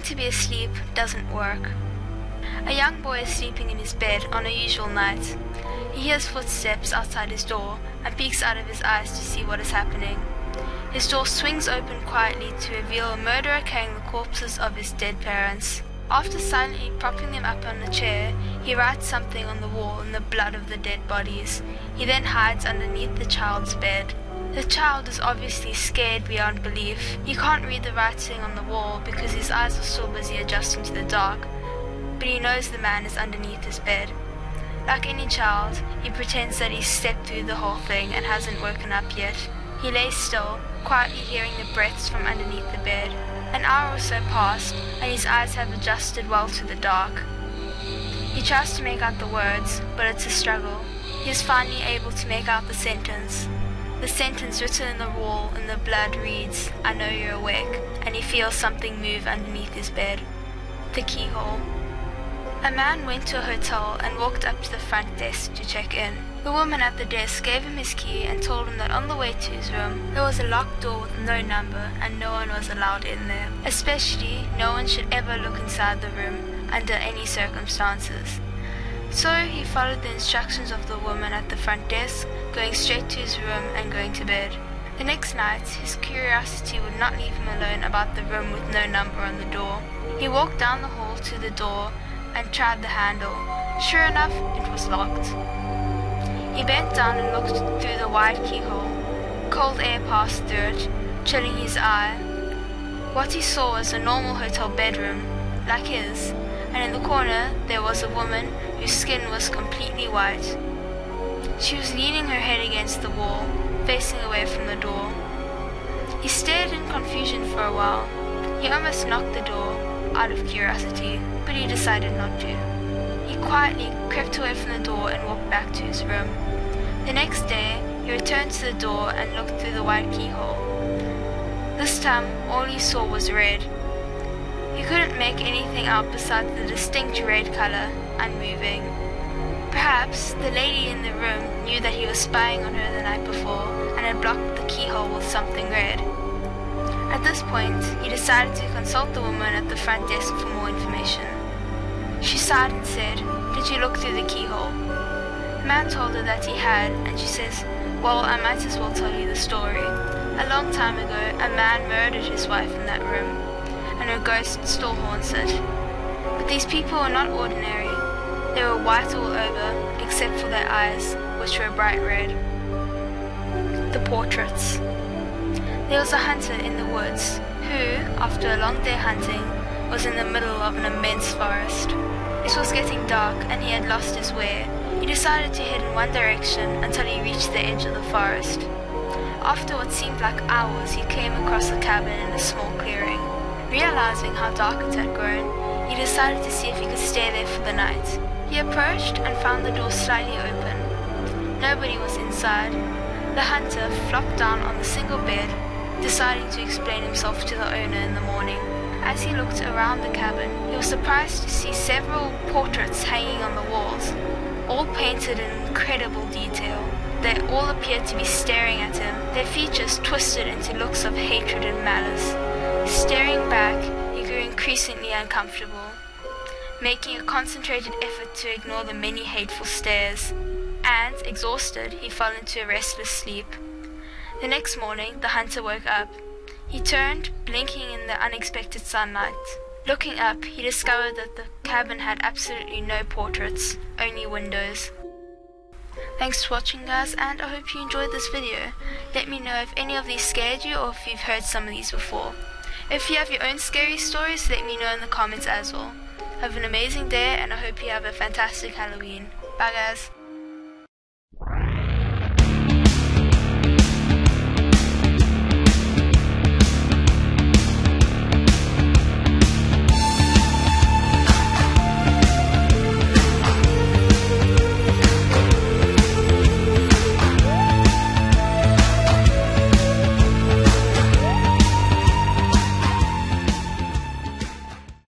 Pretending to be asleep doesn't work. A young boy is sleeping in his bed on a usual night. He hears footsteps outside his door and peeks out of his eyes to see what is happening. His door swings open quietly to reveal a murderer carrying the corpses of his dead parents. After silently propping them up on a chair, he writes something on the wall in the blood of the dead bodies. He then hides underneath the child's bed. The child is obviously scared beyond belief. He can't read the writing on the wall because his eyes are still busy adjusting to the dark, but he knows the man is underneath his bed. Like any child, he pretends that he's slept through the whole thing and hasn't woken up yet. He lays still, quietly hearing the breaths from underneath the bed. An hour or so passed, and his eyes have adjusted well to the dark. He tries to make out the words, but it's a struggle. He is finally able to make out the sentence. The sentence written in the wall in the blood reads, "I know you're awake," and he feels something move underneath his bed. The keyhole. A man went to a hotel and walked up to the front desk to check in. The woman at the desk gave him his key and told him that on the way to his room there was a locked door with no number and no one was allowed in there. Especially, no one should ever look inside the room under any circumstances. So he followed the instructions of the woman at the front desk, going straight to his room and going to bed. The next night, his curiosity would not leave him alone about the room with no number on the door. He walked down the hall to the door and tried the handle. Sure enough, it was locked. He bent down and looked through the wide keyhole. Cold air passed through it, chilling his eye. What he saw was a normal hotel bedroom, like his, and in the corner there was a woman whose skin was completely white. She was leaning her head against the wall, facing away from the door. He stared in confusion for a while. He almost knocked the door, out of curiosity, but he decided not to. He quietly crept away from the door and walked back to his room. The next day, he returned to the door and looked through the white keyhole. This time, all he saw was red. He couldn't make anything out besides the distinct red color, unmoving. Perhaps the lady in the room knew that he was spying on her the night before and had blocked the keyhole with something red. At this point, he decided to consult the woman at the front desk for more information. She sighed and said, "Did you look through the keyhole?" The man told her that he had, and she says, "Well, I might as well tell you the story. A long time ago, a man murdered his wife in that room, and her ghost still haunts it. But these people were not ordinary. They were white all over, except for their eyes, which were bright red." The portraits. There was a hunter in the woods who, after a long day hunting, was in the middle of an immense forest. It was getting dark and he had lost his way. He decided to head in one direction until he reached the edge of the forest. After what seemed like hours, he came across a cabin in a small clearing. Realizing how dark it had grown, he decided to see if he could stay there for the night. He approached and found the door slightly open. Nobody was inside. The hunter flopped down on the single bed, deciding to explain himself to the owner in the morning. As he looked around the cabin, he was surprised to see several portraits hanging on the walls, all painted in incredible detail. They all appeared to be staring at him, their features twisted into looks of hatred and malice. Staring back, he grew increasingly uncomfortable, making a concentrated effort to ignore the many hateful stares, and, exhausted, he fell into a restless sleep. The next morning, the hunter woke up. He turned, blinking in the unexpected sunlight. Looking up, he discovered that the cabin had absolutely no portraits, only windows. Thanks for watching, guys, and I hope you enjoyed this video. Let me know if any of these scared you or if you've heard some of these before. If you have your own scary stories, let me know in the comments as well. Have an amazing day, and I hope you have a fantastic Halloween. Bye, guys.